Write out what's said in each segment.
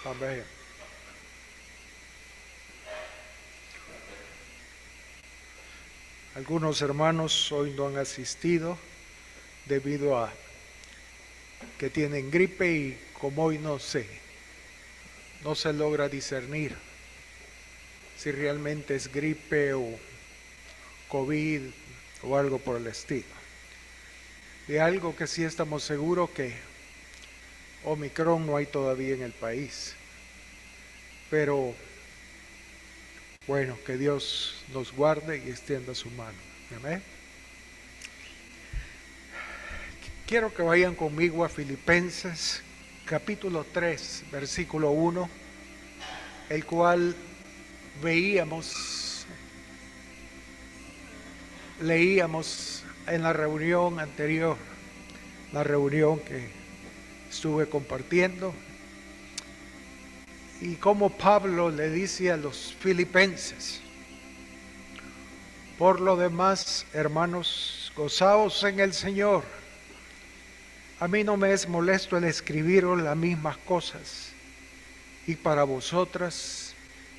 Amén. Algunos hermanos hoy no han asistido debido a que tienen gripe y como hoy no se logra discernir si realmente es gripe o COVID o algo por el estilo. De algo que sí estamos seguros que Omicron no hay todavía en el país. Pero bueno, que Dios nos guarde y extienda su mano. Amén. Quiero que vayan conmigo a Filipenses capítulo 3, versículo 1, el cual leíamos en la reunión anterior, la reunión que estuve compartiendo, y como Pablo le dice a los filipenses: por lo demás, hermanos, gozaos en el Señor. A mí no me es molesto el escribiros las mismas cosas, y para vosotras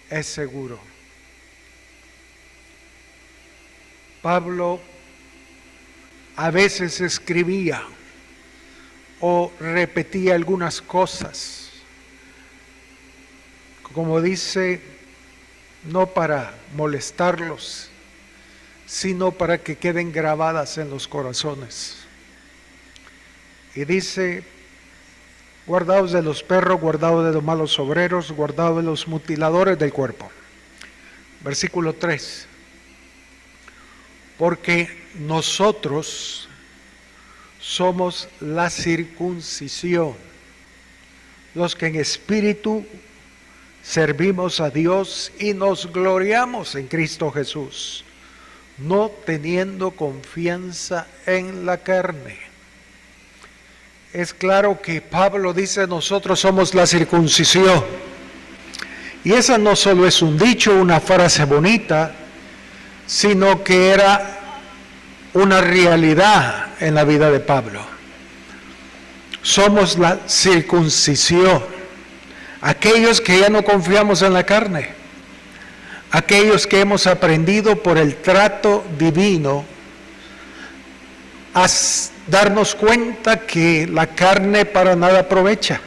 es seguro. Pablo a veces escribía o repetía algunas cosas, como dice, no para molestarlos, sino para que queden grabadas en los corazones. Y dice: guardaos de los perros, guardaos de los malos obreros, guardaos de los mutiladores del cuerpo. Versículo 3. Porque nosotros somos la circuncisión, los que en espíritu servimos a Dios y nos gloriamos en Cristo Jesús, no teniendo confianza en la carne. Es claro que Pablo dice: nosotros somos la circuncisión. Y esa no solo es un dicho, una frase bonita, sino que era una realidad en la vida de Pablo. Somos la circuncisión. Aquellos que ya no confiamos en la carne, aquellos que hemos aprendido por el trato divino a darnos cuenta que la carne para nada aprovecha.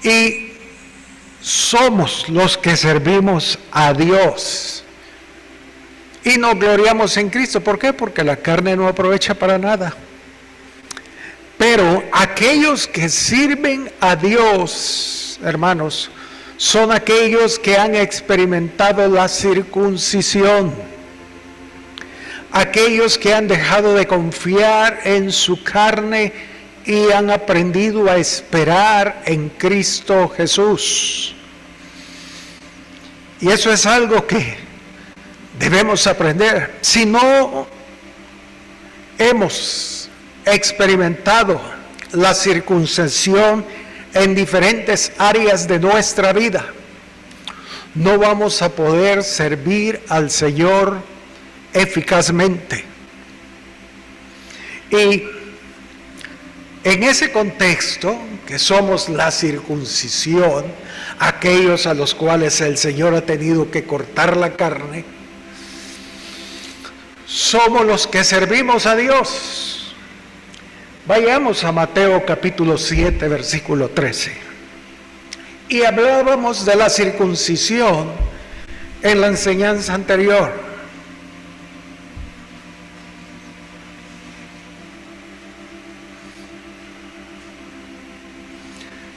Y somos los que servimos a Dios y nos gloriamos en Cristo. ¿Por qué? Porque la carne no aprovecha para nada. Pero aquellos que sirven a Dios, hermanos, son aquellos que han experimentado la circuncisión. Aquellos que han dejado de confiar en su carne y han aprendido a esperar en Cristo Jesús. Y eso es algo que debemos aprender. Si no hemos experimentado la circuncisión en diferentes áreas de nuestra vida, no vamos a poder servir al Señor eficazmente. Y en ese contexto, que somos la circuncisión, aquellos a los cuales el Señor ha tenido que cortar la carne, somos los que servimos a Dios. Vayamos a Mateo capítulo 7, versículo 13. Y hablábamos de la circuncisión en la enseñanza anterior.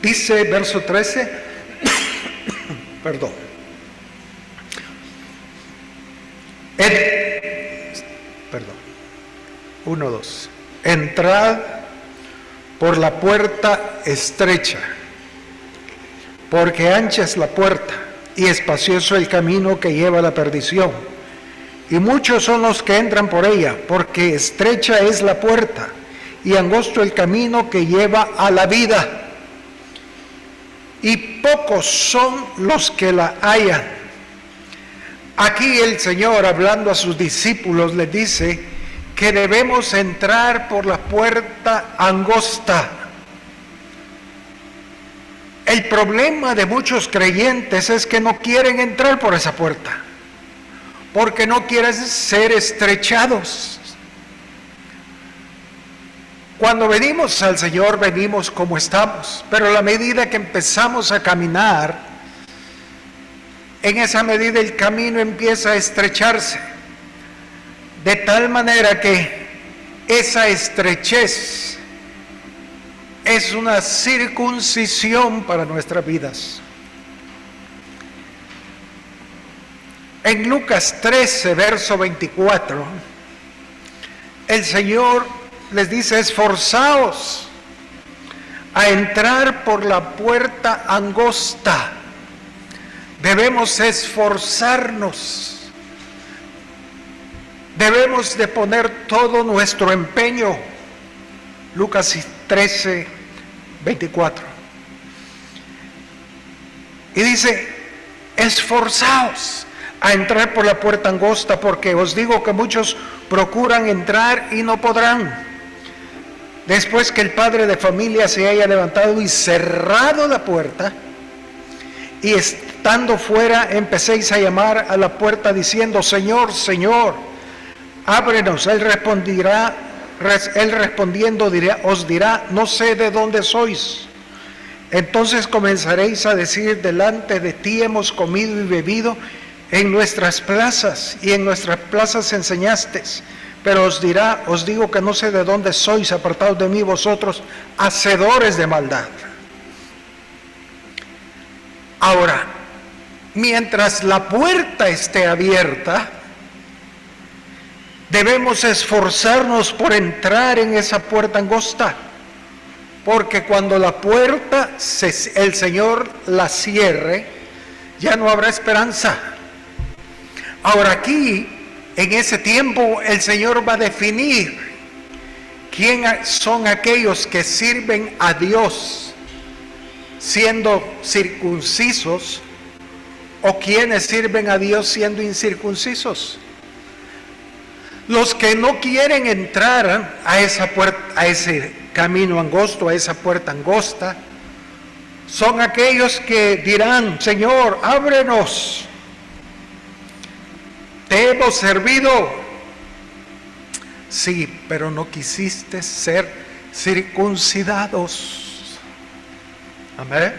Dice verso 13, perdón. 1, 2. Entrad por la puerta estrecha, porque ancha es la puerta y espacioso el camino que lleva a la perdición, y muchos son los que entran por ella, porque estrecha es la puerta y angosto el camino que lleva a la vida, y pocos son los que la hallan. Aquí el Señor, hablando a sus discípulos, les dice que debemos entrar por la puerta angosta. El problema de muchos creyentes es que no quieren entrar por esa puerta, porque no quieren ser estrechados. Cuando venimos al Señor, venimos como estamos, pero a la medida que empezamos a caminar, en esa medida el camino empieza a estrecharse, de tal manera que esa estrechez es una circuncisión para nuestras vidas. En Lucas 13, verso 24, el Señor les dice: esforzaos a entrar por la puerta angosta. Debemos esforzarnos, debemos de poner todo nuestro empeño. Lucas 13, 24. Y dice: esforzaos a entrar por la puerta angosta, porque os digo que muchos procuran entrar y no podrán. Después que el padre de familia se haya levantado y cerrado la puerta, y estando fuera empecéis a llamar a la puerta diciendo: Señor, Señor, ábrenos. Él respondiendo os dirá: no sé de dónde sois. Entonces comenzaréis a decir: delante de ti hemos comido y bebido en nuestras plazas, y en nuestras plazas enseñaste. Pero os dirá: os digo que no sé de dónde sois, apartados de mí vosotros, hacedores de maldad. Ahora, mientras la puerta esté abierta, debemos esforzarnos por entrar en esa puerta angosta, porque cuando la puerta el Señor la cierre, ya no habrá esperanza. Ahora aquí, en ese tiempo, el Señor va a definir quién son aquellos que sirven a Dios siendo circuncisos, o quienes sirven a Dios siendo incircuncisos. Los que no quieren entrar a esa puerta, a ese camino angosto, a esa puerta angosta, son aquellos que dirán: Señor, ábrenos, te hemos servido. Sí, pero no quisiste ser circuncidados. Amén.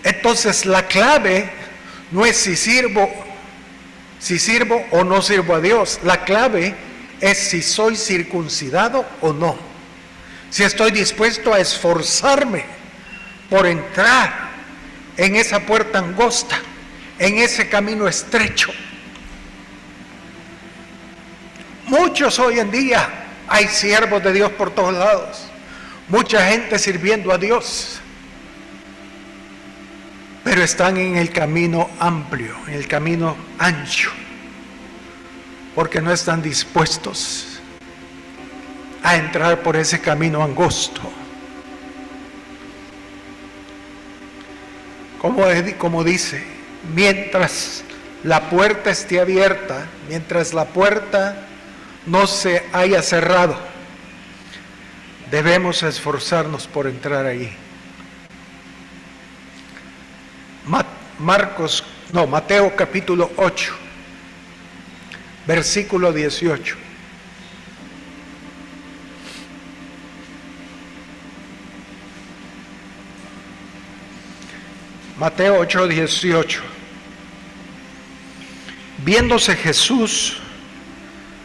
Entonces la clave no es si sirvo o no sirvo a Dios. La clave es si soy circuncidado o no. Si estoy dispuesto a esforzarme por entrar en esa puerta angosta, en ese camino estrecho. Muchos hoy en día, hay siervos de Dios por todos lados, mucha gente sirviendo a Dios, pero están en el camino amplio, en el camino ancho, porque no están dispuestos a entrar por ese camino angosto. Como dice, mientras la puerta esté abierta, mientras la puerta no se haya cerrado, debemos esforzarnos por entrar ahí. Mateo capítulo 8, versículo 18. Mateo 8, 18. Viéndose Jesús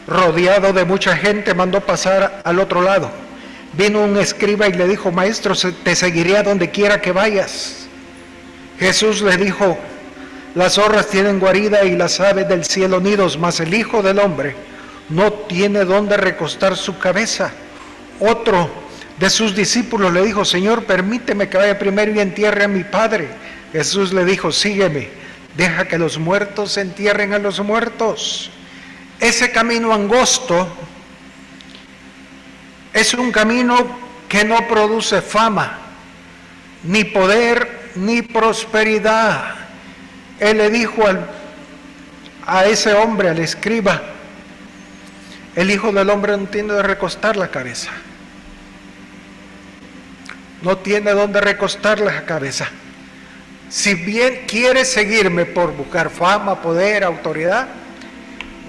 rodeado de mucha gente, mandó pasar al otro lado. Vino un escriba y le dijo: Maestro, te seguiré a donde quiera que vayas. Jesús le dijo: las zorras tienen guarida y las aves del cielo nidos, mas el Hijo del Hombre no tiene dónde recostar su cabeza. Otro de sus discípulos le dijo: Señor, permíteme que vaya primero y entierre a mi padre. Jesús le dijo: sígueme, deja que los muertos entierren a los muertos. Ese camino angosto es un camino que no produce fama, ni poder, ni prosperidad. Él le dijo a ese hombre, al escriba: el Hijo del Hombre no tiene de recostar la cabeza. no tiene dónde recostar la cabeza. Si bien quiere seguirme por buscar fama, poder, autoridad,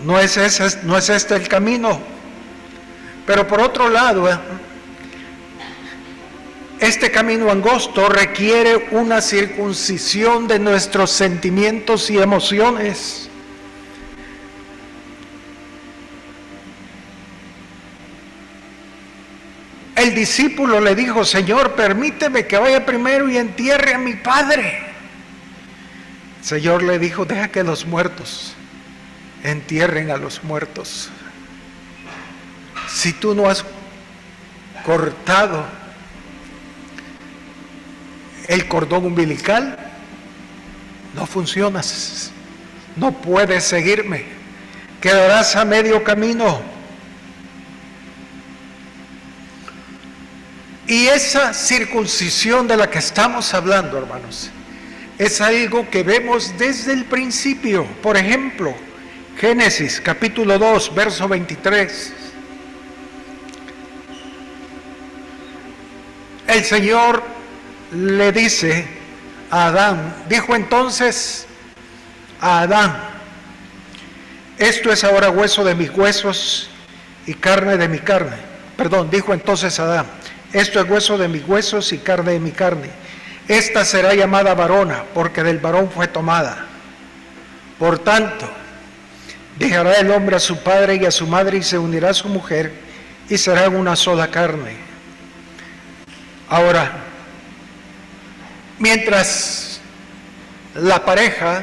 no es este el camino. Pero por otro lado, este camino angosto requiere una circuncisión de nuestros sentimientos y emociones. El discípulo le dijo: Señor, permíteme que vaya primero y entierre a mi padre. El Señor le dijo: deja que los muertos entierren a los muertos. Si tú no has cortado el cordón umbilical, no funcionas, no puedes seguirme, quedarás a medio camino. Y esa circuncisión de la que estamos hablando, hermanos, es algo que vemos desde el principio. Por ejemplo, Génesis capítulo 2, verso 23. El Señor le dice a Adán, dijo entonces a Adán: esto es ahora hueso de mis huesos y carne de mi carne. Perdón, dijo entonces Adán: esto es hueso de mis huesos y carne de mi carne. Esta será llamada varona, porque del varón fue tomada. Por tanto, dejará el hombre a su padre y a su madre y se unirá a su mujer y serán una sola carne. Ahora, mientras la pareja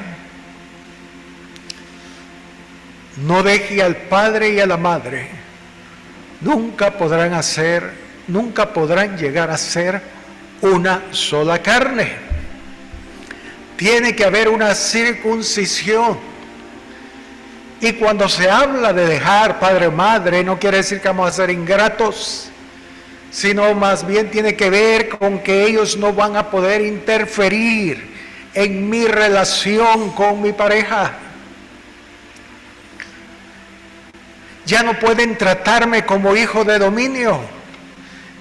no deje al padre y a la madre, nunca podrán llegar a ser una sola carne. Tiene que haber una circuncisión. Y cuando se habla de dejar padre o madre, no quiere decir que vamos a ser ingratos, sino más bien tiene que ver con que ellos no van a poder interferir en mi relación con mi pareja. Ya no pueden tratarme como hijo de dominio.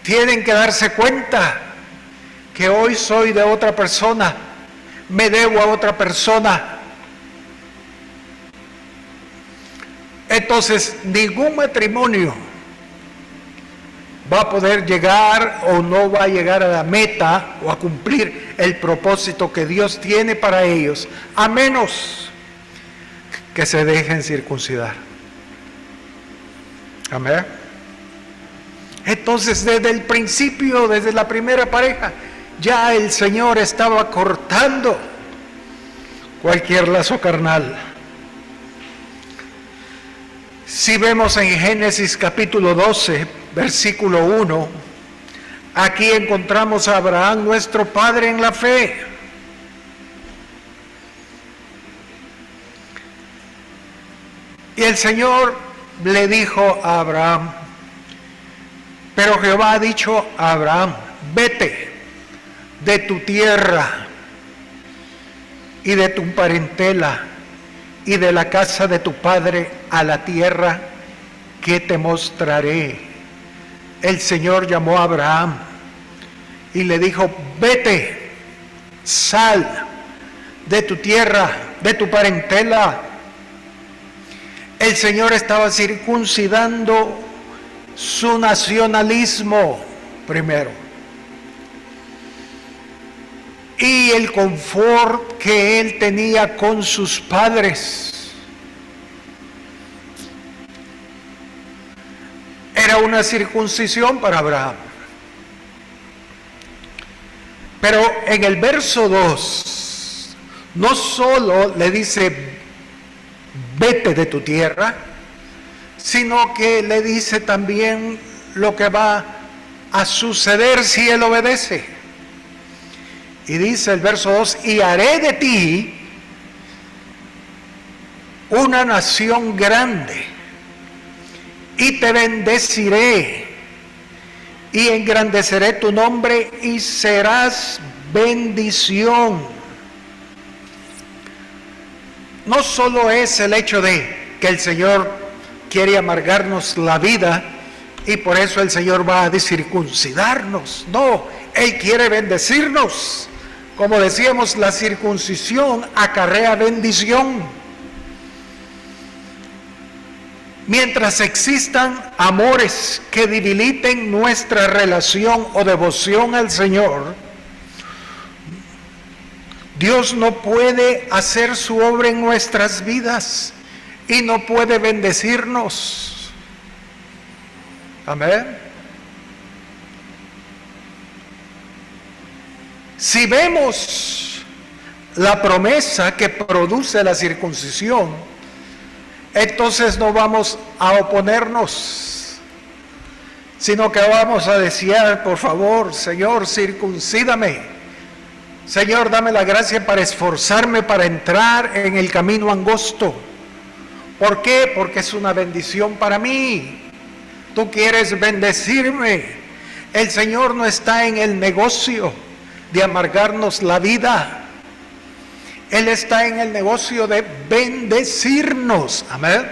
Tienen que darse cuenta que hoy soy de otra persona, me debo a otra persona. Entonces, ningún matrimonio va a poder llegar o no va a llegar a la meta o a cumplir el propósito que Dios tiene para ellos, a menos que se dejen circuncidar. Amén. Entonces, desde el principio, desde la primera pareja, ya el Señor estaba cortando cualquier lazo carnal. Si vemos en Génesis capítulo 12, versículo 1, aquí encontramos a Abraham, nuestro padre en la fe. Y el Señor le dijo a Abraham: pero Jehová ha dicho a Abraham: vete de tu tierra y de tu parentela y de la casa de tu padre a la tierra que te mostraré. El Señor llamó a Abraham y le dijo: vete, sal de tu tierra, de tu parentela. El Señor estaba circuncidando su nacionalismo primero, y el confort que él tenía con sus padres. Era una circuncisión para Abraham. Pero en el verso 2, no solo le dice: vete de tu tierra, sino que le dice también lo que va a suceder si él obedece. Y dice el verso 2: y haré de ti una nación grande, y te bendeciré, y engrandeceré tu nombre, y serás bendición. No solo es el hecho de que el Señor quiere amargarnos la vida y por eso el Señor va a circuncidarnos. No, Él quiere bendecirnos. Como decíamos, la circuncisión acarrea bendición. Mientras existan amores que debiliten nuestra relación o devoción al Señor, Dios no puede hacer su obra en nuestras vidas y no puede bendecirnos. Amén. Si vemos la promesa que produce la circuncisión, entonces no vamos a oponernos, sino que vamos a desear, por favor, Señor, circuncídame. Señor, dame la gracia para esforzarme para entrar en el camino angosto. ¿Por qué? Porque es una bendición para mí. Tú quieres bendecirme. El Señor no está en el negocio de amargarnos la vida. Él está en el negocio de bendecirnos. Amén.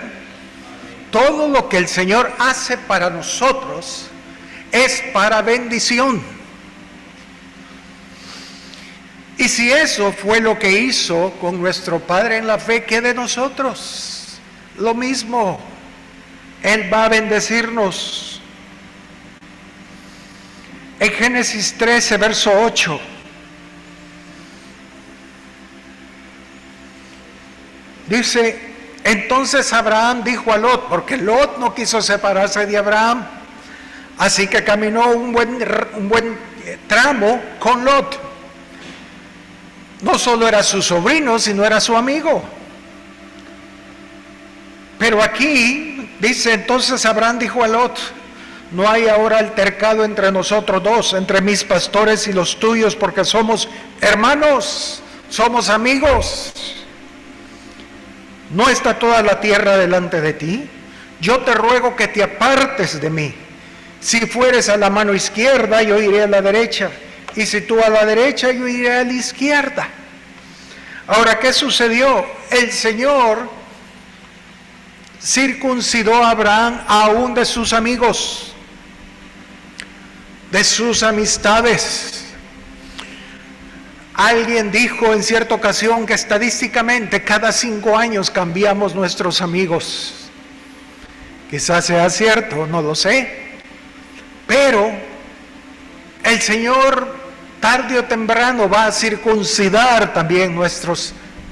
Todo lo que el Señor hace para nosotros es para bendición. Y si eso fue lo que hizo con nuestro Padre en la fe, ¿qué de nosotros? Lo mismo. Él va a bendecirnos. En Génesis 13, verso 8. Dice, entonces Abraham dijo a Lot, porque Lot no quiso separarse de Abraham, así que caminó un buen tramo con Lot. No solo era su sobrino, sino era su amigo. Pero aquí dice, entonces Abraham dijo a Lot, no hay ahora altercado entre nosotros dos, entre mis pastores y los tuyos, porque somos hermanos, somos amigos. ¿No está toda la tierra delante de ti? Yo te ruego que te apartes de mí. Si fueres a la mano izquierda, yo iré a la derecha. Y si tú a la derecha, yo iré a la izquierda. Ahora, ¿qué sucedió? El Señor circuncidó a Abraham aún de sus amigos, de sus amistades. Alguien dijo en cierta ocasión que estadísticamente cada 5 años cambiamos nuestros amigos. Quizás sea cierto, no lo sé. Pero el Señor tarde o temprano va a circuncidar también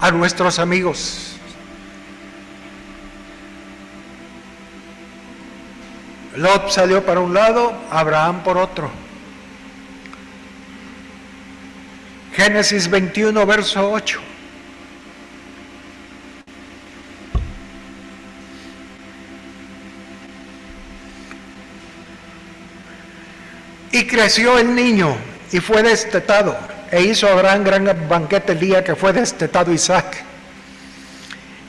a nuestros amigos. Lot salió para un lado, Abraham por otro. Génesis 21, verso 8. Y creció el niño y fue destetado, e hizo Abraham gran banquete el día que fue destetado Isaac.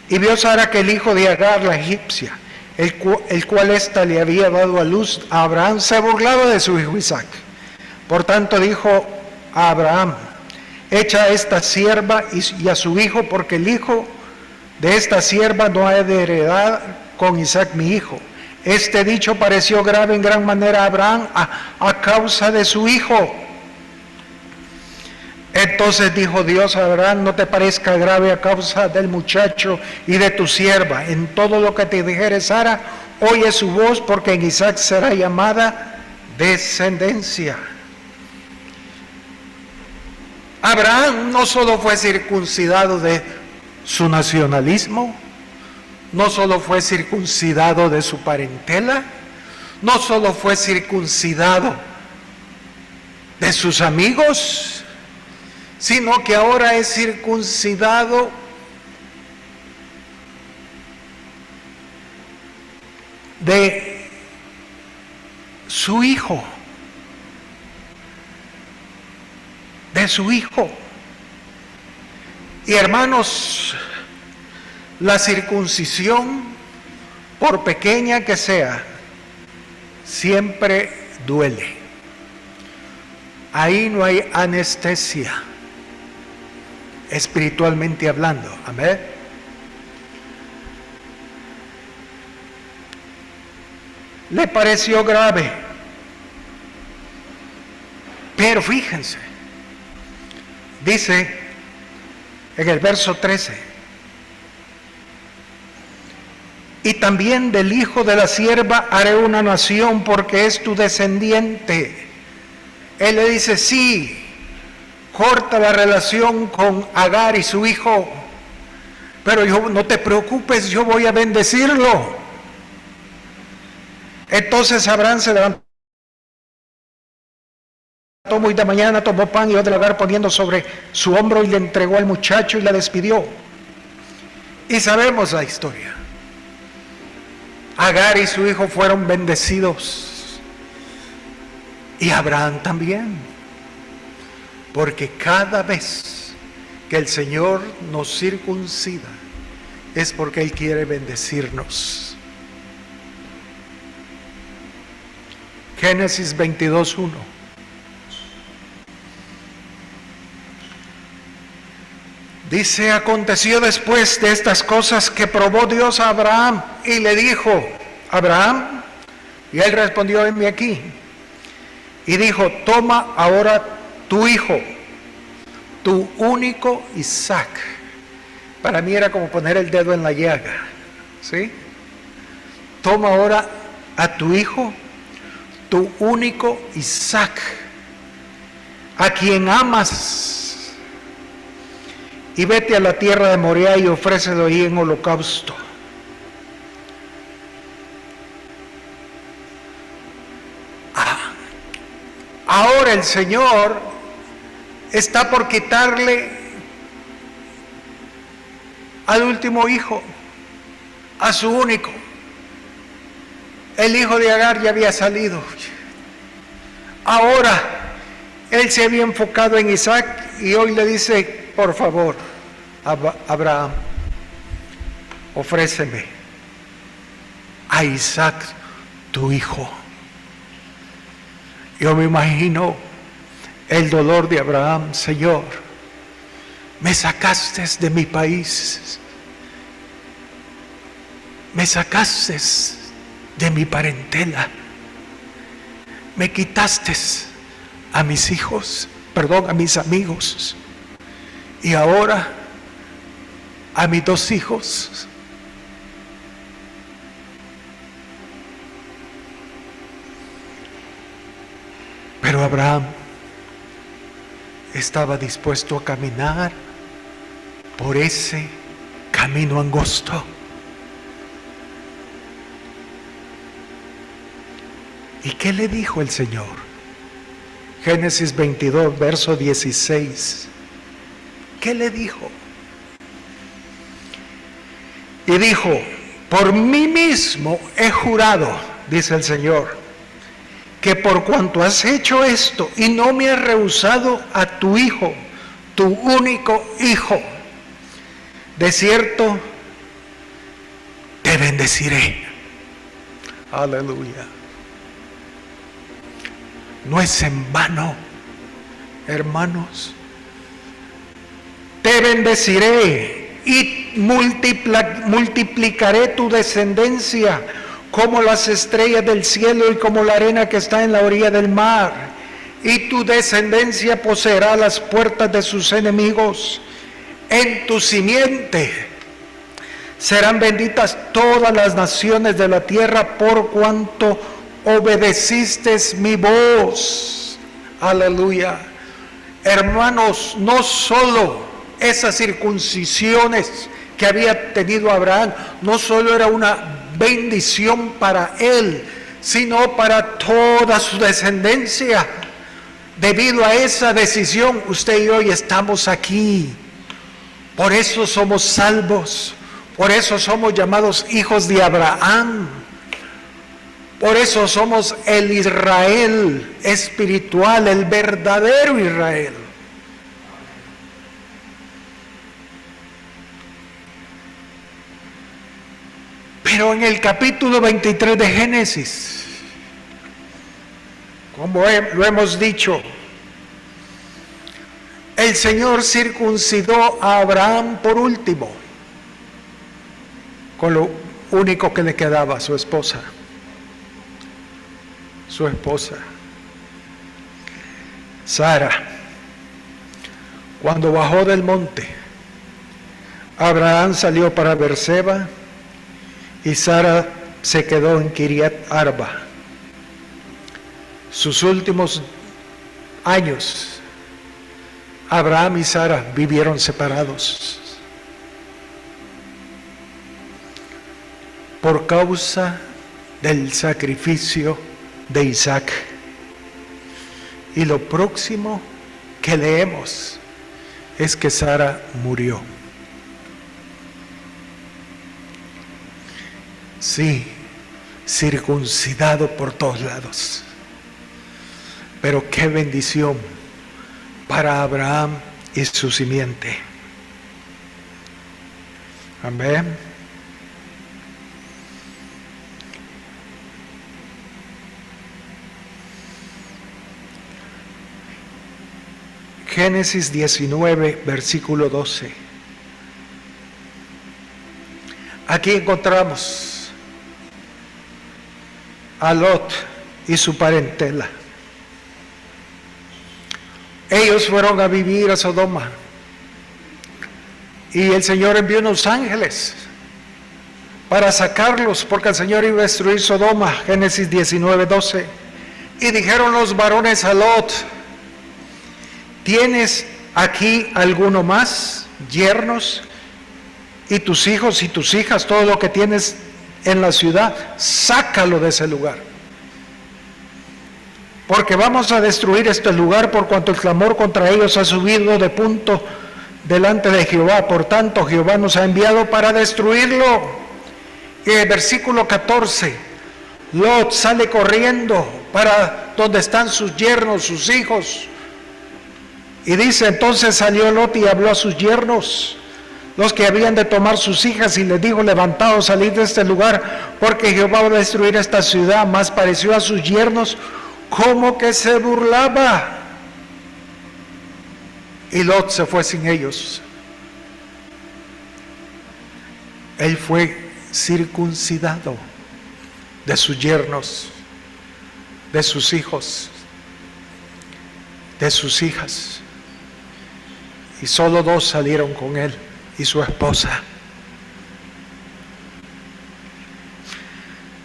Y vio Sara que el hijo de Agar, la egipcia, el cual ésta le había dado a luz a Abraham, se burlaba de su hijo Isaac. Por tanto dijo a Abraham, echa a esta sierva y a su hijo, porque el hijo de esta sierva no ha de heredar con Isaac mi hijo. Este dicho pareció grave en gran manera a Abraham a causa de su hijo. Entonces dijo Dios a Abraham, no te parezca grave a causa del muchacho y de tu sierva. En todo lo que te dijere Sara, oye su voz, porque en Isaac será llamada descendencia. Abraham no solo fue circuncidado de su nacionalismo, no solo fue circuncidado de su parentela, no solo fue circuncidado de sus amigos, sino que ahora es circuncidado de su hijo. De su hijo. Y hermanos, la circuncisión, por pequeña que sea, siempre duele. Ahí no hay anestesia, espiritualmente hablando. Amén. Le pareció grave, Pero fíjense, dice en el verso 13, y también del hijo de la sierva haré una nación porque es tu descendiente. Él le dice, sí, corta la relación con Agar y su hijo, pero no te preocupes, yo voy a bendecirlo. Entonces Abraham se levantó muy de mañana, tomó pan y dio del hogar poniendo sobre su hombro y le entregó al muchacho y la despidió. Y sabemos la historia. Agar y su hijo fueron bendecidos. Y Abraham también. Porque cada vez que el Señor nos circuncida es porque Él quiere bendecirnos. Génesis 22:1. Dice, aconteció después de estas cosas que probó Dios a Abraham y le dijo, Abraham, y él respondió, venme aquí. Y dijo, toma ahora tu hijo, tu único Isaac. Para mí era como poner el dedo en la llaga, ¿sí? Toma ahora a tu hijo, tu único Isaac, a quien amas, y vete a la tierra de Moriah y ofrécelo ahí en holocausto. Ahora el Señor está por quitarle al último hijo, a su único. El hijo de Agar ya había salido. Ahora él se había enfocado en Isaac y hoy le dice, por favor, Abraham, ofréceme a Isaac, tu hijo. Yo me imagino el dolor de Abraham. Señor, me sacaste de mi país, me sacaste de mi parentela, me quitaste a mis hijos, a mis amigos, y ahora a mis dos hijos. Pero Abraham estaba dispuesto a caminar por ese camino angosto. ¿Y qué le dijo el Señor? Génesis 22, verso 16. ¿Qué le dijo? Y dijo, por mí mismo he jurado, dice el Señor, que por cuanto has hecho esto y no me has rehusado a tu hijo, tu único hijo, de cierto te bendeciré. Aleluya. No es en vano, hermanos. Te bendeciré y multiplicaré tu descendencia como las estrellas del cielo y como la arena que está en la orilla del mar. Y tu descendencia poseerá las puertas de sus enemigos. En tu simiente serán benditas todas las naciones de la tierra por cuanto obedeciste mi voz. Aleluya. Hermanos, no solo esas circuncisiones que había tenido Abraham, no solo era una bendición para él, sino para toda su descendencia. Debido a esa decisión, usted y yo hoy estamos aquí. Por eso somos salvos, por eso somos llamados hijos de Abraham. Por eso somos el Israel espiritual, el verdadero Israel. Pero en el capítulo 23 de Génesis, como lo hemos dicho, el Señor circuncidó a Abraham por último, con lo único que le quedaba, a su esposa. Sara, cuando bajó del monte, Abraham salió para Berseba y Sara se quedó en Kiriat Arba. Sus últimos años, Abraham y Sara vivieron separados por causa del sacrificio de Isaac. Y lo próximo que leemos es que Sara murió. Sí, circuncidado por todos lados. Pero qué bendición para Abraham y su simiente. Amén. Génesis 19, versículo 12. Aquí encontramos a Lot y su parentela. Ellos fueron a vivir a Sodoma y el Señor envió unos ángeles para sacarlos, porque el Señor iba a destruir Sodoma. Génesis 19, 12. Y dijeron los varones a Lot: ¿tienes aquí alguno más, yernos, y tus hijos y tus hijas, todo lo que tienes en la ciudad? Sácalo de ese lugar, porque vamos a destruir este lugar, por cuanto el clamor contra ellos ha subido de punto delante de Jehová. Por tanto, Jehová nos ha enviado para destruirlo. Y el versículo 14, Lot sale corriendo para donde están sus yernos, sus hijos. Y dice: entonces salió Lot y habló a sus yernos, los que habían de tomar sus hijas, y les dijo: levantaos, salid de este lugar, porque Jehová va a destruir esta ciudad. Mas pareció a sus yernos como que se burlaba, y Lot se fue sin ellos. Él fue circuncidado de sus yernos, de sus hijos, de sus hijas, y solo 2 salieron con él y su esposa.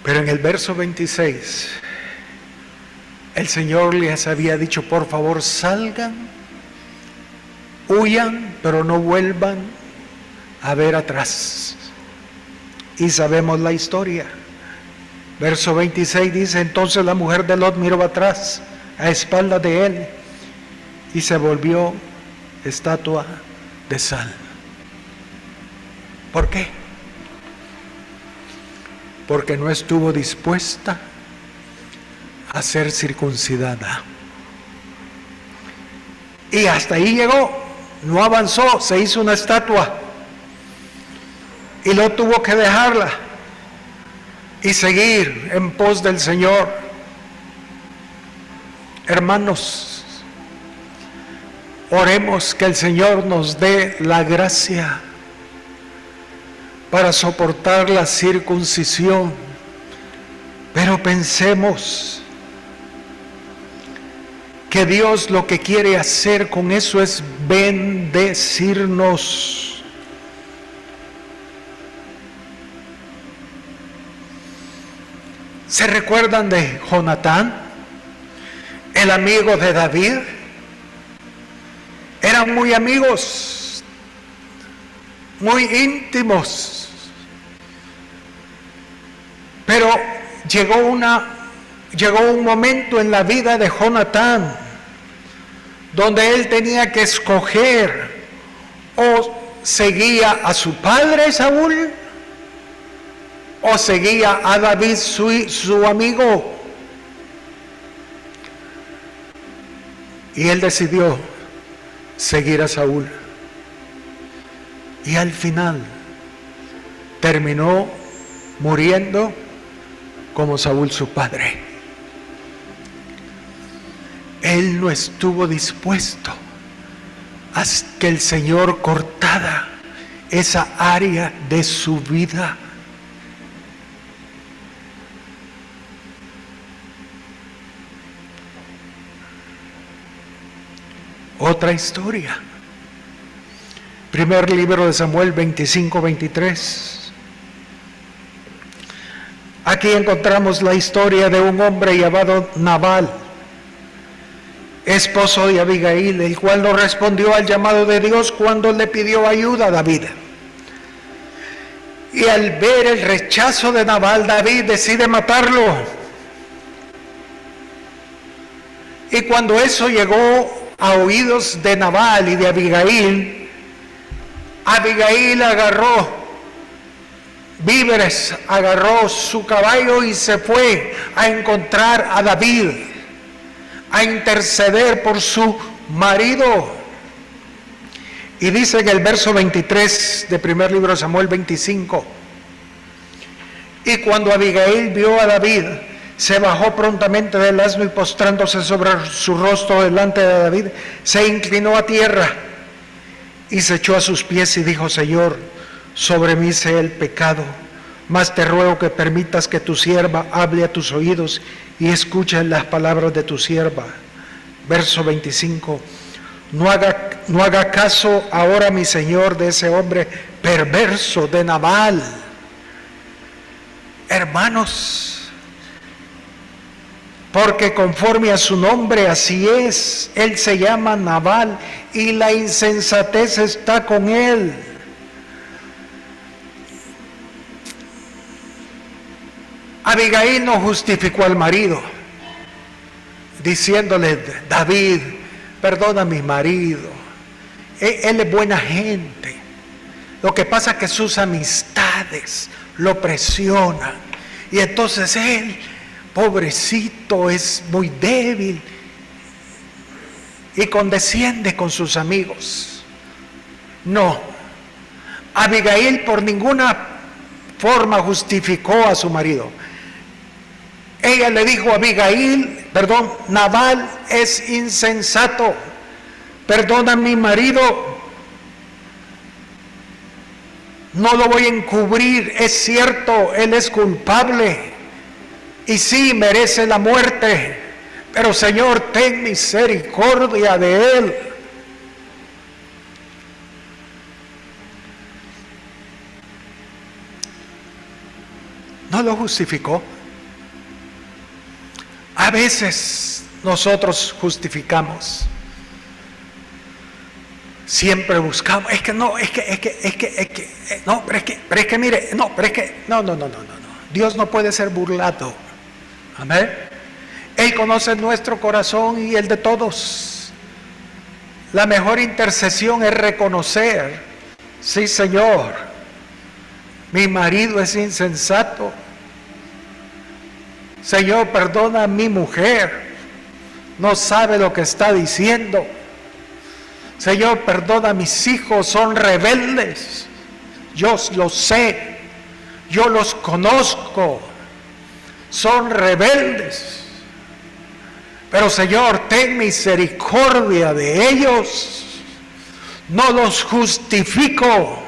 Pero en el verso 26, el Señor les había dicho: por favor, salgan, huyan, pero no vuelvan a ver atrás. Y sabemos la historia. Verso 26 dice: entonces la mujer de Lot miró atrás, a espaldas de él, y se volvió estatua de sal. ¿Por qué? Porque no estuvo dispuesta a ser circuncidada. Y hasta ahí llegó, no avanzó, se hizo una estatua. Y Lot tuvo que dejarla y seguir en pos del Señor. Hermanos, oremos que el Señor nos dé la gracia para soportar la circuncisión. Pero pensemos que Dios lo que quiere hacer con eso es bendecirnos. ¿Se recuerdan de Jonatán, el amigo de David? Eran muy amigos, muy íntimos. Pero llegó un momento en la vida de Jonatán donde él tenía que escoger: o seguía a su padre Saúl, o seguía a David, su amigo. Y él decidió seguir a Saúl. Y al final terminó muriendo como Saúl, su padre. Él no estuvo dispuesto a que el Señor cortara esa área de su vida. otra historia. Primer libro de Samuel 25-23. Aquí encontramos la historia de un hombre llamado Nabal, esposo de Abigail, el cual no respondió al llamado de Dios cuando le pidió ayuda a David. Y al ver el rechazo de Nabal, David decide matarlo. Y cuando eso llegó a oídos de Nabal y de Abigail, Abigail agarró víveres, agarró su caballo y se fue a encontrar a David, a interceder por su marido. Y dice en el verso 23 de primer libro de Samuel 25: y cuando Abigail vio a David, se bajó prontamente del asno y postrándose sobre su rostro delante de David, se inclinó a tierra y se echó a sus pies y dijo: Señor, sobre mí sea el pecado, mas te ruego que permitas que tu sierva hable a tus oídos y escuche las palabras de tu sierva. Verso 25: no haga caso ahora mi señor de ese hombre perverso de Nabal. Hermanos, porque conforme a su nombre así es, él se llama Nabal y la insensatez está con él. Abigail no justificó al marido diciéndole: David, perdona a mi marido, él es buena gente. Lo que pasa es que sus amistades lo presionan y entonces él, pobrecito, es muy débil y condesciende con sus amigos. No, Abigail por ninguna forma justificó a su marido. Ella le dijo a Abigail, Nabal es insensato, perdona a mi marido, no lo voy a encubrir, es cierto, él es culpable y sí merece la muerte, pero Señor, ten misericordia de él. No lo justificó. A veces nosotros justificamos. Siempre buscamos, no, Dios no puede ser burlado. Amén. Él conoce nuestro corazón y el de todos. La mejor intercesión es reconocer: sí, Señor, mi marido es insensato. Señor, perdona a mi mujer, no sabe lo que está diciendo. Señor, perdona a mis hijos, son rebeldes. Yo lo sé, yo los conozco, son rebeldes. Pero Señor, ten misericordia de ellos. No los justifico.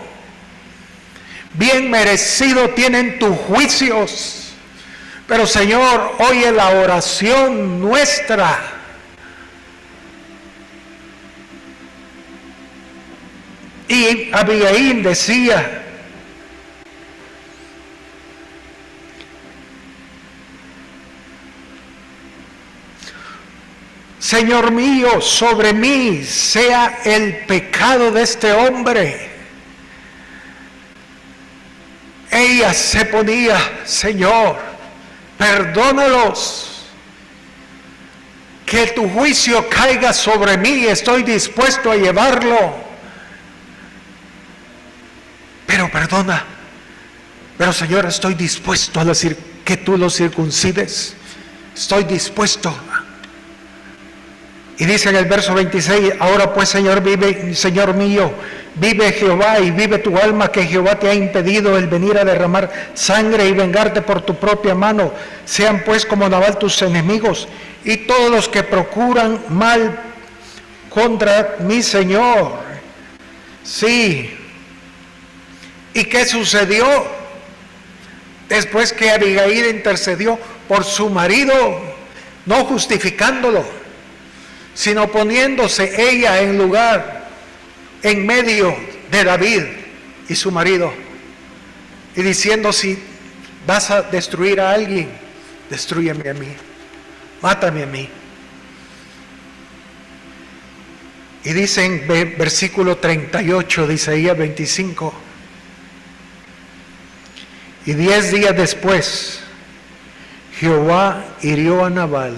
Bien merecido tienen tus juicios. Pero Señor, oye la oración nuestra. Y Abigail decía: Señor mío, sobre mí sea el pecado de este hombre. Ella se ponía: Señor, perdónalos, que tu juicio caiga sobre mí, estoy dispuesto a llevarlo. Pero perdona, pero Señor, estoy dispuesto a decir que tú lo circuncides, estoy dispuesto. Y dice en el verso 26: ahora pues, Señor, vive, Señor mío, vive Jehová y vive tu alma, que Jehová te ha impedido el venir a derramar sangre y vengarte por tu propia mano. Sean pues como Nabal tus enemigos y todos los que procuran mal contra mi Señor. Sí. ¿Y qué sucedió? Después que Abigail intercedió por su marido, no justificándolo, sino poniéndose ella en medio de David y su marido, y diciendo: si vas a destruir a alguien, destrúyeme a mí, mátame a mí. Y dice en versículo 38 de Isaías 25: y 10 días después, Jehová hirió a Nabal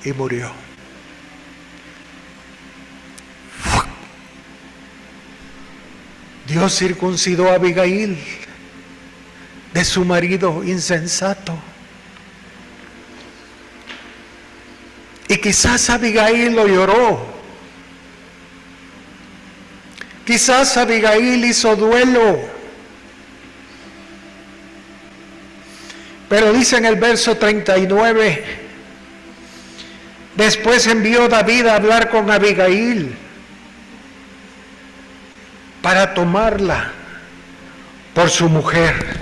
y murió. Dios circuncidó a Abigail de su marido insensato. Y quizás Abigail lo lloró. Quizás Abigail hizo duelo. Pero dice en el verso 39, después envió David a hablar con Abigail para tomarla por su mujer.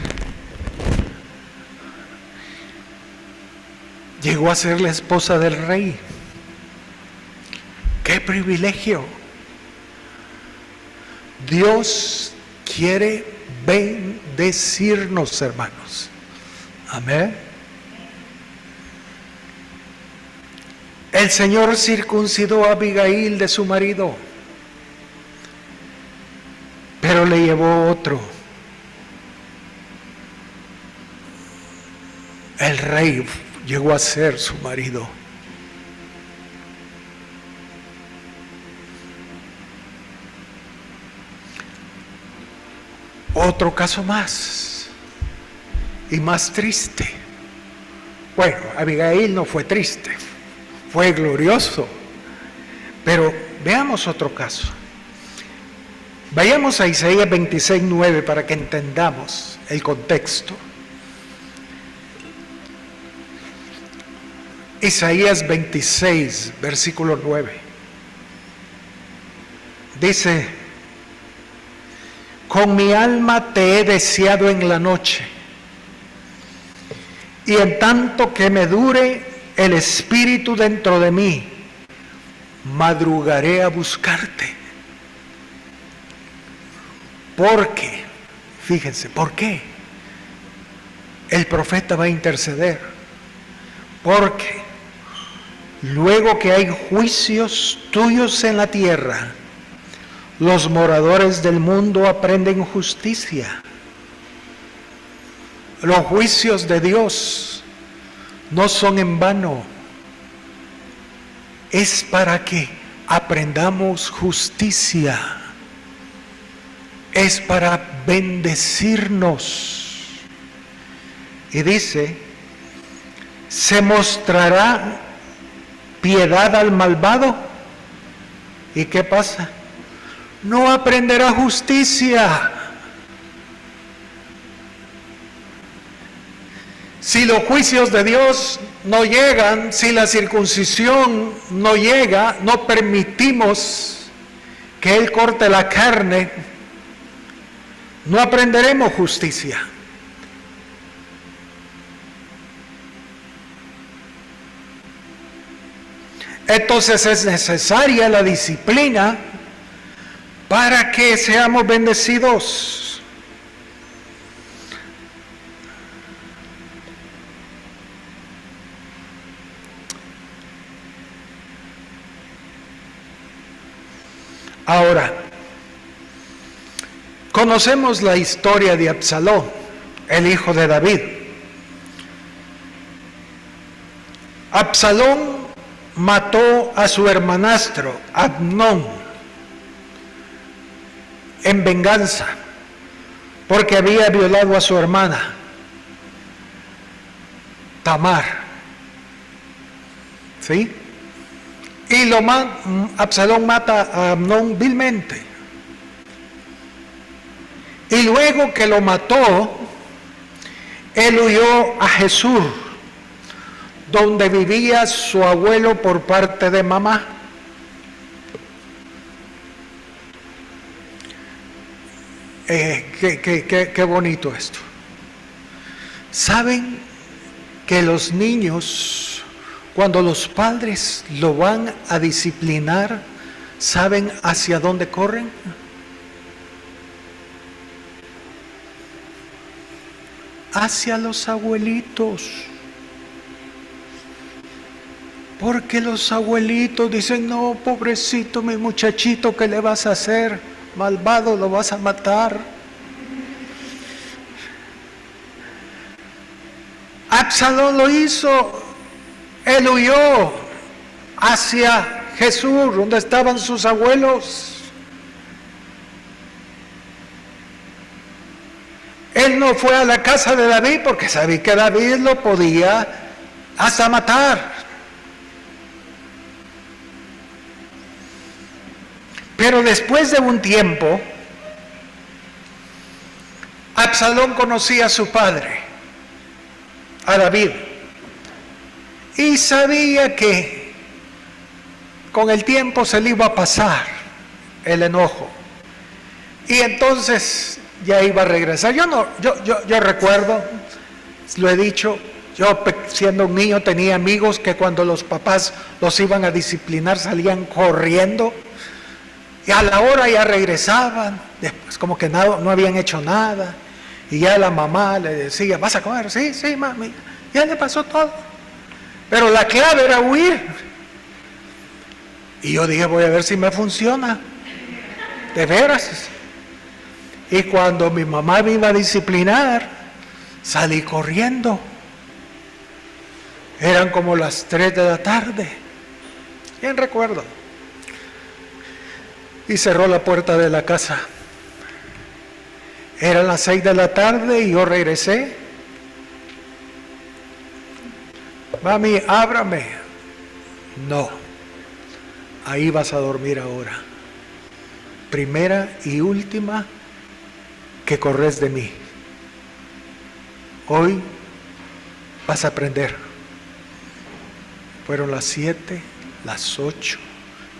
Llegó a ser la esposa del rey. ¡Qué privilegio! Dios quiere bendecirnos, hermanos. Amén. El Señor circuncidó a Abigail de su marido, pero le llevó otro. El rey llegó a ser su marido. Otro caso más, y más triste. Bueno, Abigail no fue triste, fue glorioso. Pero veamos otro caso. Vayamos a Isaías 26:9 para que entendamos el contexto. Isaías 26, versículo 9. Dice: con mi alma te he deseado en la noche, y en tanto que me dure el espíritu dentro de mí, madrugaré a buscarte. Porque, fíjense, ¿por qué? El profeta va a interceder. Porque luego que hay juicios tuyos en la tierra, los moradores del mundo aprenden justicia. Los juicios de Dios no son en vano. Es para que aprendamos justicia. Es para bendecirnos. Y dice: se mostrará piedad al malvado. ¿Y qué pasa? No aprenderá justicia. Si los juicios de Dios no llegan, si la circuncisión no llega, no permitimos que Él corte la carne, no aprenderemos justicia. Entonces es necesaria la disciplina para que seamos bendecidos. Ahora, conocemos la historia de Absalón, el hijo de David. Absalón mató a su hermanastro, Amnón, en venganza, porque había violado a su hermana, Tamar. ¿Sí? Y Absalón mata a Amnón vilmente. Y luego que lo mató, él huyó a Jesús, donde vivía su abuelo por parte de mamá. Qué bonito esto. ¿Saben que los niños, Cuando los padres lo van a disciplinar, ¿saben hacia dónde corren? Hacia los abuelitos. Porque los abuelitos dicen, no, pobrecito mi muchachito, ¿qué le vas a hacer? Malvado, lo vas a matar. Absalón lo hizo. Él huyó hacia Jesús, donde estaban sus abuelos. Él no fue a la casa de David porque sabía que David lo podía hasta matar. Pero después de un tiempo, Absalón conocía a su padre, a David, y sabía que con el tiempo se le iba a pasar el enojo. Y entonces ya iba a regresar. Yo recuerdo, lo he dicho, yo siendo un niño tenía amigos que cuando los papás los iban a disciplinar salían corriendo y a la hora ya regresaban, después como que no habían hecho nada, y ya la mamá le decía, ¿vas a comer? Sí, mami, ya le pasó todo. Pero la clave era huir. Y yo dije, voy a ver si me funciona. De veras. Y cuando mi mamá me iba a disciplinar, salí corriendo. Eran como las 3 de la tarde. Bien recuerdo. Y cerró la puerta de la casa. Eran las 6 de la tarde y yo regresé. Mami, ábrame. No. Ahí vas a dormir ahora. Primera y última que corres de mí. Hoy vas a aprender. Fueron las 7, las 8,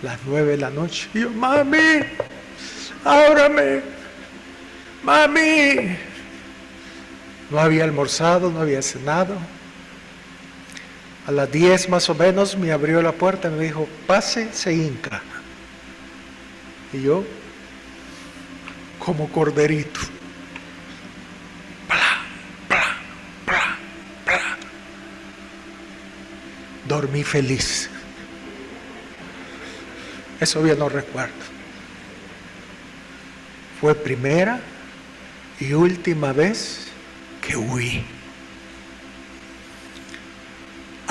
las 9 de la noche. Y yo, mami, ábrame. Mami. No había almorzado, no había cenado. A las 10 más o menos me abrió la puerta y me dijo, pase, se hinca. Y yo, como corderito, dormí feliz. Eso bien lo recuerdo. Fue primera y última vez que huí.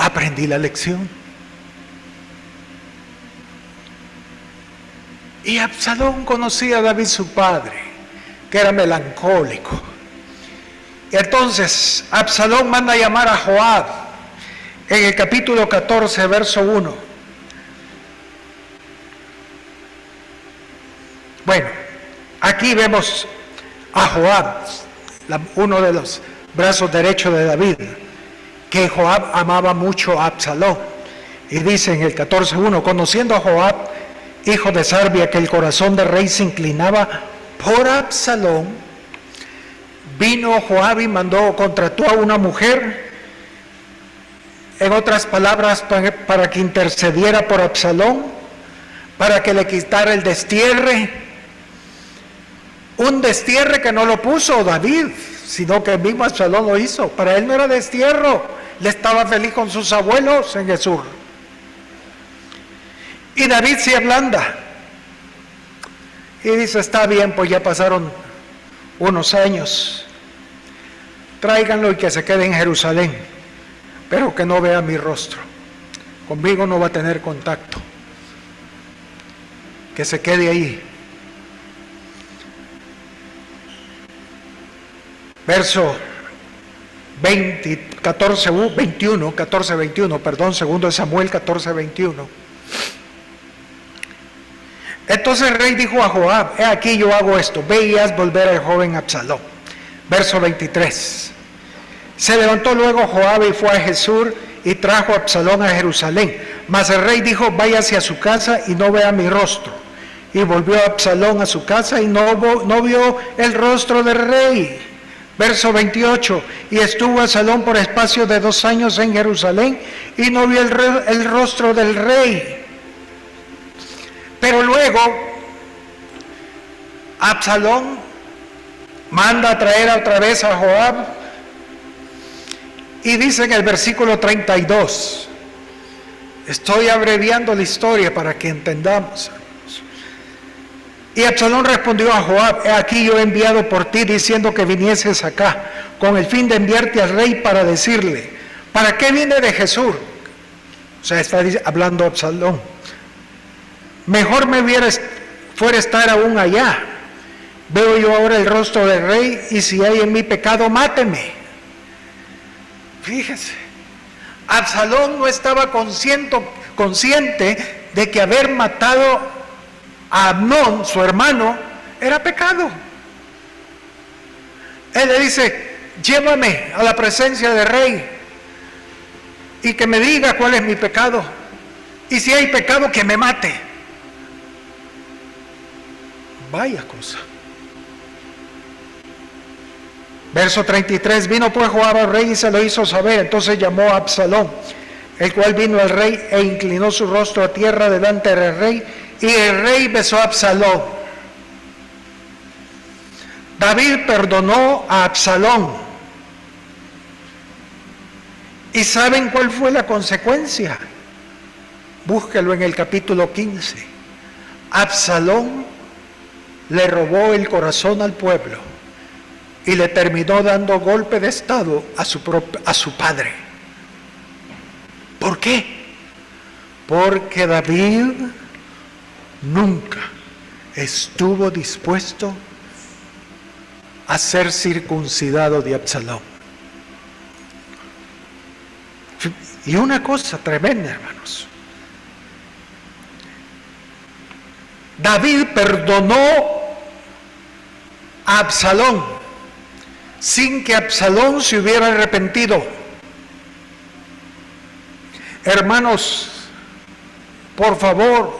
Aprendí la lección. Y Absalón conocía a David su padre, que era melancólico. Y entonces Absalón manda a llamar a Joab en el capítulo 14, verso 1. Bueno, aquí vemos a Joab, uno de los brazos derechos de David, que Joab amaba mucho a Absalón. Y dice en el 14:1, conociendo a Joab, hijo de Sarbia, que el corazón del rey se inclinaba por Absalón, vino Joab y contrató a una mujer, en otras palabras, para que intercediera por Absalón, para que le quitara el destierre. Un destierre que no lo puso David, sino que el mismo Absalón lo hizo. Para él no era destierro. Le estaba feliz con sus abuelos en Jesús. Y David se ablanda. Y dice, está bien, pues ya pasaron unos años. Tráiganlo y que se quede en Jerusalén. Pero que no vea mi rostro. Conmigo no va a tener contacto. Que se quede ahí. Verso 21, segundo de Samuel 14:21. Entonces el rey dijo a Joab, he aquí yo hago esto, ve y haz volver al joven Absalón. Verso 23. Se levantó luego Joab y fue a Jesús y trajo a Absalón a Jerusalén. Mas el rey dijo, váyase a su casa y no vea mi rostro. Y volvió Absalón a su casa y no vio el rostro del rey. Verso 28, y estuvo Absalón por espacio de 2 años en Jerusalén y no vio el rostro del rey. Pero luego Absalón manda a traer otra vez a Joab y dice en el versículo 32, estoy abreviando la historia para que entendamos. Y Absalón respondió a Joab: he aquí yo he enviado por ti diciendo que vinieses acá, con el fin de enviarte al rey para decirle, ¿para qué vine de Jesús? O sea, está hablando Absalón. Mejor me fuera estar aún allá. Veo yo ahora el rostro del rey, y si hay en mí pecado, máteme. Fíjese, Absalón no estaba consciente de que haber matado a Amnón, su hermano, era pecado. Él le dice: llévame a la presencia del rey y que me diga cuál es mi pecado, y si hay pecado, que me mate. Vaya cosa. Verso 33, vino pues Joab al rey y se lo hizo saber. Entonces llamó a Absalón, el cual vino al rey e inclinó su rostro a tierra delante del rey, y el rey besó a Absalón. David perdonó a Absalón. ¿Y saben cuál fue la consecuencia? Búsquelo en el capítulo 15. Absalón le robó el corazón al pueblo y le terminó dando golpe de estado a su padre. ¿Por qué? Porque David nunca estuvo dispuesto a ser circuncidado de Absalón. Y una cosa tremenda, hermanos. David perdonó a Absalón sin que Absalón se hubiera arrepentido. Hermanos, por favor,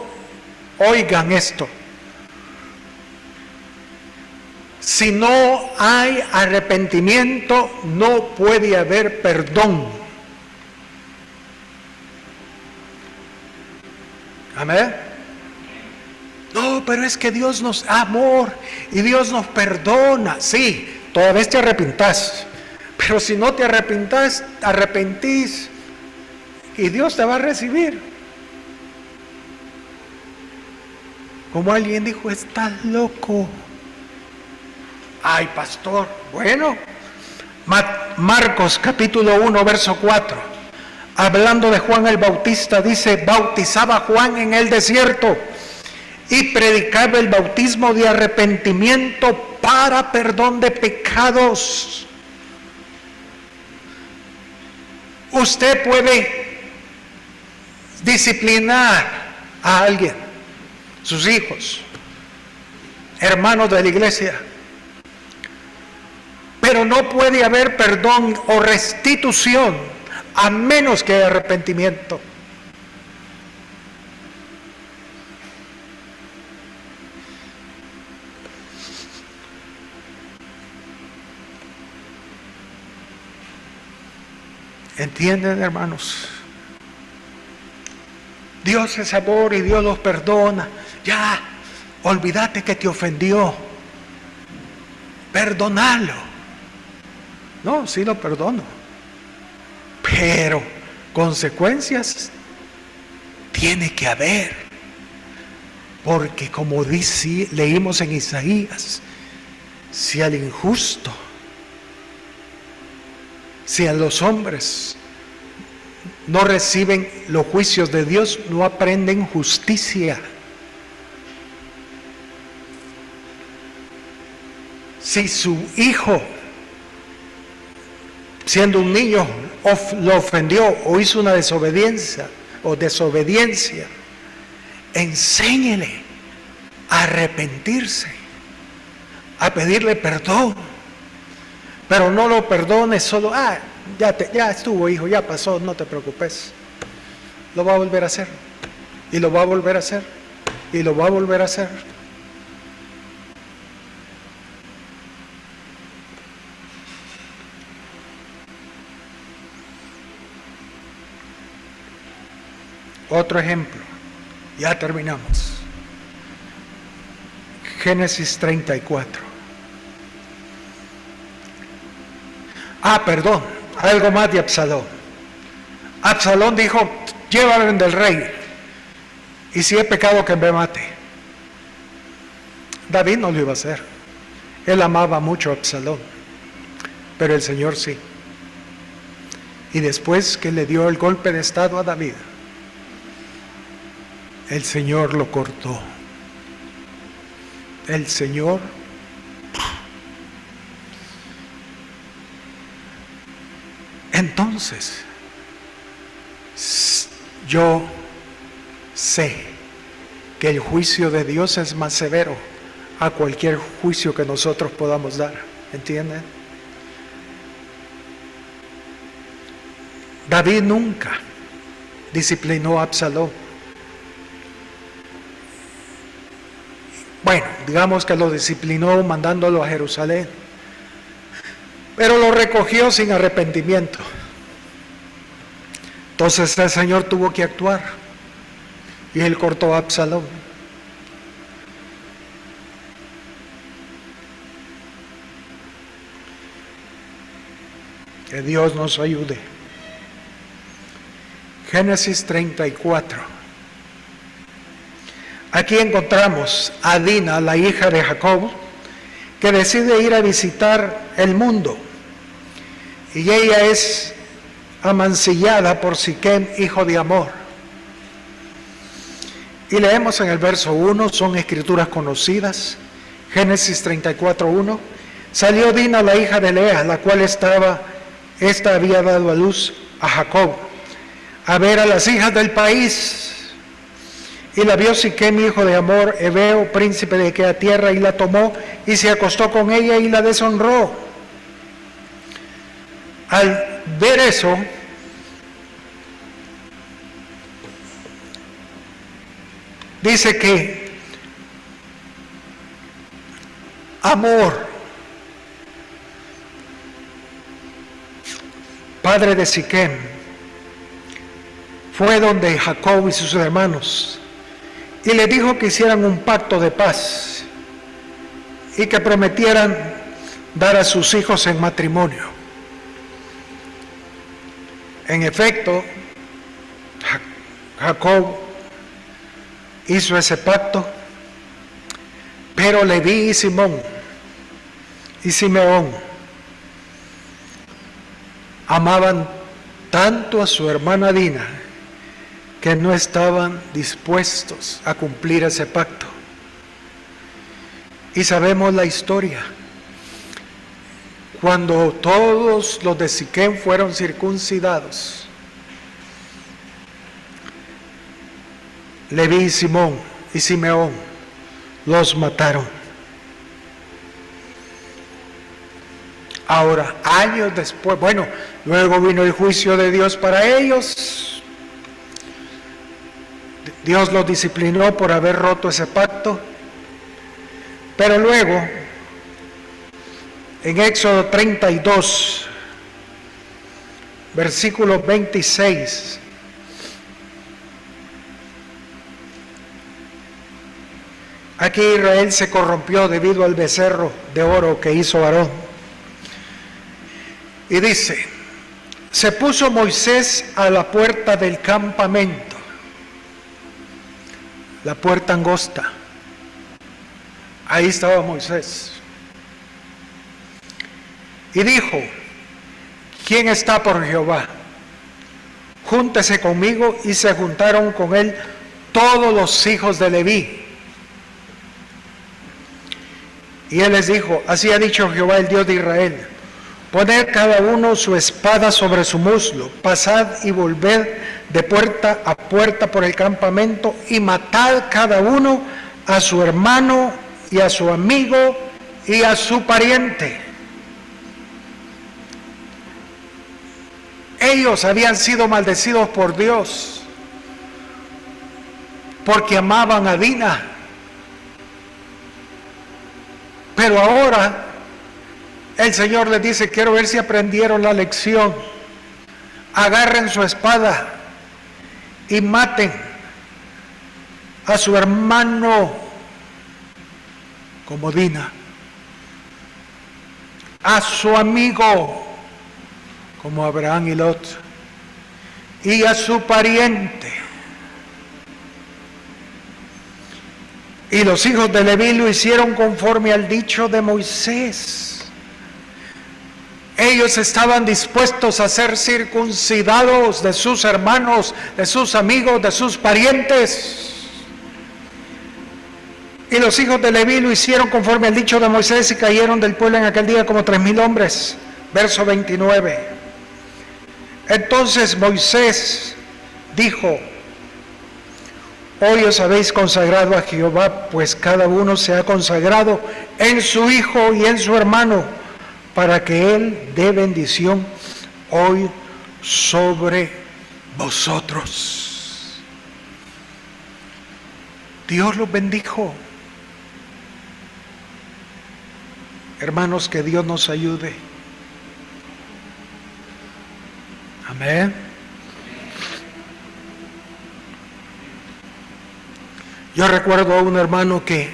oigan esto. Si no hay arrepentimiento, no puede haber perdón. Amén. No, pero es que Dios nos da amor y Dios nos perdona. Sí, toda vez te arrepentás, pero si no te arrepentís, y Dios te va a recibir. Como alguien dijo: estás loco. Ay, pastor. Bueno, Marcos capítulo 1, verso 4, hablando de Juan el Bautista, dice: bautizaba Juan en el desierto y predicaba el bautismo de arrepentimiento para perdón de pecados. Usted puede disciplinar a alguien, sus hijos, hermanos de la iglesia, pero no puede haber perdón o restitución a menos que haya arrepentimiento. ¿Entienden, hermanos? Dios es amor y Dios los perdona. Ya, olvídate que te ofendió. Perdónalo. No, sí lo perdono. Pero consecuencias tiene que haber. Porque como leímos en Isaías, si al injusto, si a los hombres no reciben los juicios de Dios, no aprenden justicia. Si su hijo, siendo un niño, lo ofendió o hizo una desobediencia, enséñele a arrepentirse, a pedirle perdón. Pero no lo perdones solo: ya estuvo, hijo, ya pasó, no te preocupes. Lo va a volver a hacer, y lo va a volver a hacer, y lo va a volver a hacer. Otro ejemplo, ya terminamos. Génesis 34. Perdón, algo más de Absalón. Absalón dijo, llévame del rey, y si he pecado que me mate. David no lo iba a hacer. Él amaba mucho a Absalón, pero el Señor sí. Y después que le dio el golpe de estado a David, el Señor lo cortó. El Señor entonces yo sé que el juicio de Dios es más severo a cualquier juicio que nosotros podamos dar, ¿entienden? David nunca disciplinó a Absalón. Bueno, digamos que lo disciplinó mandándolo a Jerusalén, pero lo recogió sin arrepentimiento. Entonces el Señor tuvo que actuar y él cortó a Absalón. Que Dios nos ayude. Génesis 34. Aquí encontramos a Dina, la hija de Jacob, que decide ir a visitar el mundo. Y ella es amancillada por Siquem, hijo de Amor. Y leemos en el verso 1, son escrituras conocidas, Génesis 34:1. Salió Dina, la hija de Lea, la cual esta había dado a luz a Jacob, a ver a las hijas del país. Y la vio Siquem, hijo de Amor, heveo, príncipe de aquella tierra, y la tomó y se acostó con ella y la deshonró. Al ver eso, dice que Amor, padre de Siquem, fue donde Jacob y sus hermanos y le dijo que hicieran un pacto de paz y que prometieran dar a sus hijos en matrimonio. En efecto, Jacob hizo ese pacto, pero Leví y Simón y Simeón amaban tanto a su hermana Dina que no estaban dispuestos a cumplir ese pacto. Y sabemos la historia. Cuando todos los de Siquem fueron circuncidados, Leví, Simón y Simeón los mataron. Ahora, años después, luego vino el juicio de Dios para ellos. Dios los disciplinó por haber roto ese pacto. Pero luego, en Éxodo 32, versículo 26, aquí Israel se corrompió debido al becerro de oro que hizo Aarón. Y dice, se puso Moisés a la puerta del campamento, la puerta angosta. Ahí estaba Moisés. Y dijo, ¿quién está por Jehová? Júntese conmigo. Y se juntaron con él todos los hijos de Leví. Y él les dijo, así ha dicho Jehová, el Dios de Israel, poned cada uno su espada sobre su muslo, pasad y volved de puerta a puerta por el campamento y matad cada uno a su hermano y a su amigo y a su pariente. Ellos habían sido maldecidos por Dios porque amaban a Dina. Pero ahora el Señor les dice, quiero ver si aprendieron la lección. Agarren su espada y maten a su hermano como Dina, a su amigo como Abraham y Lot, y a su pariente. Y los hijos de Leví lo hicieron conforme al dicho de Moisés. Ellos estaban dispuestos a ser circuncidados de sus hermanos, de sus amigos, de sus parientes. Y los hijos de Leví lo hicieron conforme al dicho de Moisés y cayeron del pueblo en aquel día como 3,000 hombres. Verso 29. Entonces Moisés dijo: hoy os habéis consagrado a Jehová, pues cada uno se ha consagrado en su hijo y en su hermano, para que Él dé bendición hoy sobre vosotros. Dios los bendijo. Hermanos, que Dios nos ayude. Amén. Yo recuerdo a un hermano que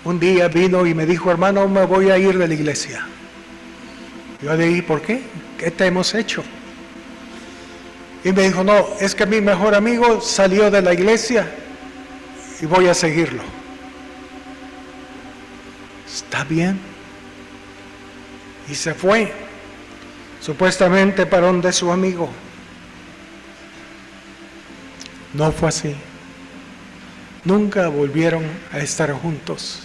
un día vino y me dijo: hermano, me voy a ir de la iglesia. Yo le dije: ¿por qué? ¿Qué te hemos hecho? Y me dijo: no, es que mi mejor amigo salió de la iglesia y voy a seguirlo. Está bien. Y se fue, supuestamente para donde su amigo. No fue así. Nunca volvieron a estar juntos.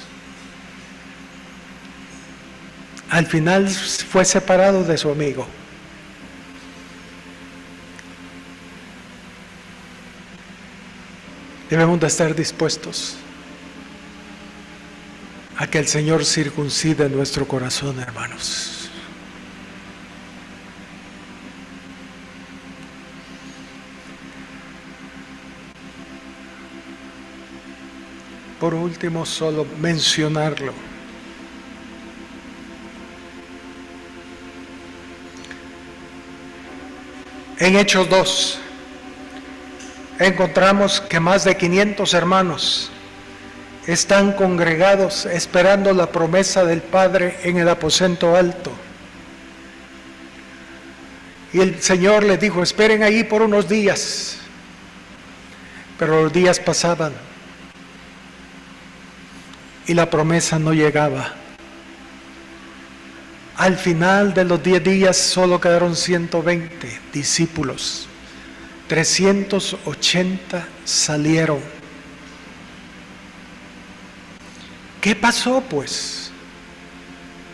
Al final fue separado de su amigo. Debemos de estar dispuestos a que el Señor circuncide nuestro corazón, hermanos. Por último, solo mencionarlo. En Hechos 2, encontramos que más de 500 hermanos están congregados esperando la promesa del Padre en el aposento alto. Y el Señor les dijo: esperen ahí por unos días. Pero los días pasaban y la promesa no llegaba. Al final de los 10 días solo quedaron 120 discípulos. 380 salieron. ¿Qué pasó pues?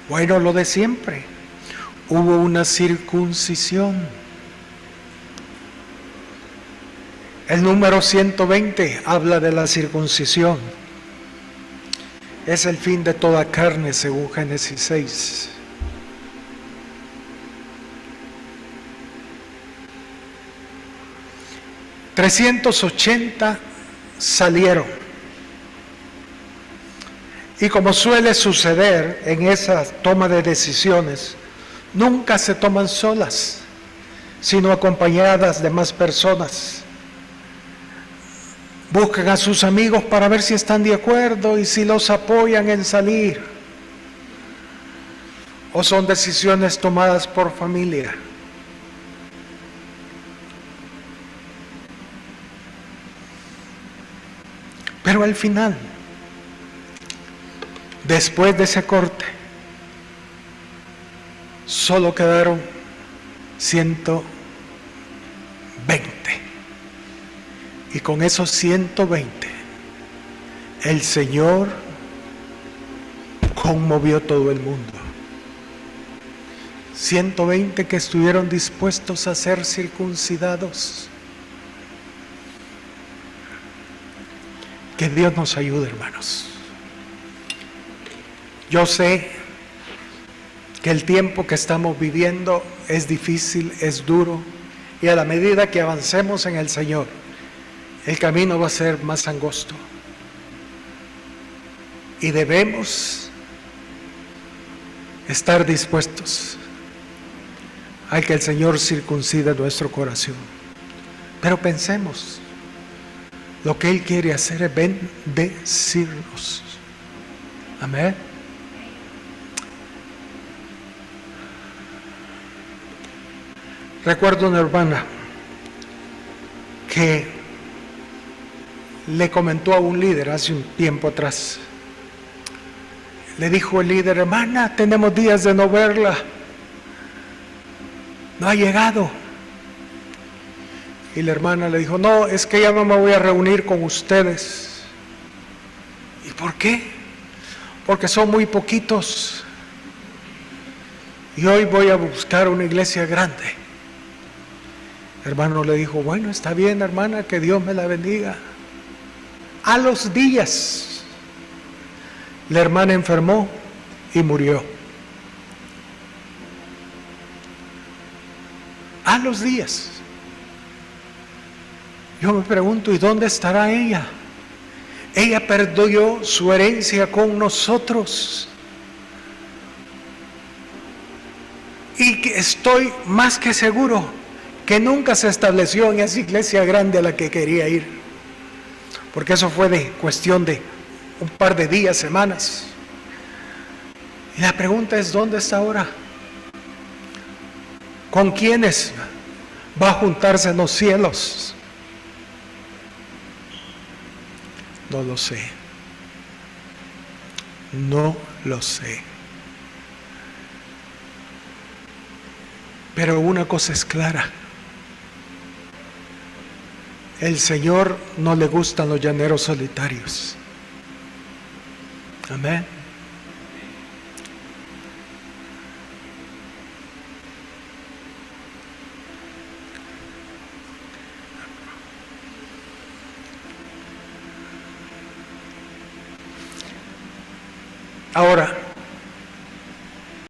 Bueno, lo de siempre. Hubo una circuncisión. El número 120 habla de la circuncisión. Es el fin de toda carne, según Génesis 6. $380 salieron. Y como suele suceder en esa toma de decisiones, nunca se toman solas, sino acompañadas de más personas. Buscan a sus amigos para ver si están de acuerdo y si los apoyan en salir. O son decisiones tomadas por familia. Pero al final, después de ese corte, solo quedaron 120. Y con esos 120, el Señor conmovió todo el mundo. 120 que estuvieron dispuestos a ser circuncidados. Que Dios nos ayude, hermanos. Yo sé que el tiempo que estamos viviendo es difícil, es duro, y a la medida que avancemos en el Señor, el camino va a ser más angosto. Y debemos estar dispuestos a que el Señor circuncida nuestro corazón. Pero pensemos, lo que Él quiere hacer es bendecirnos. Amén. Recuerdo una hermana que le comentó a un líder hace un tiempo atrás. Le dijo el líder: hermana, tenemos días de no verla, no ha llegado. Y la hermana le dijo: no, es que ya no me voy a reunir con ustedes. ¿Y por qué? Porque son muy poquitos y hoy voy a buscar una iglesia grande. El hermano le dijo: bueno, está bien, hermana, que Dios me la bendiga. A los días, la hermana enfermó y murió. A los días. Yo me pregunto: ¿y dónde estará ella? Ella perdió su herencia con nosotros. Y que estoy más que seguro que nunca se estableció en esa iglesia grande a la que quería ir, porque eso fue de cuestión de un par de días, semanas. Y la pregunta es: ¿dónde está ahora? ¿Con quiénes va a juntarse en los cielos? No lo sé. No lo sé. Pero una cosa es clara: el Señor no le gustan los llaneros solitarios. Amén. Ahora,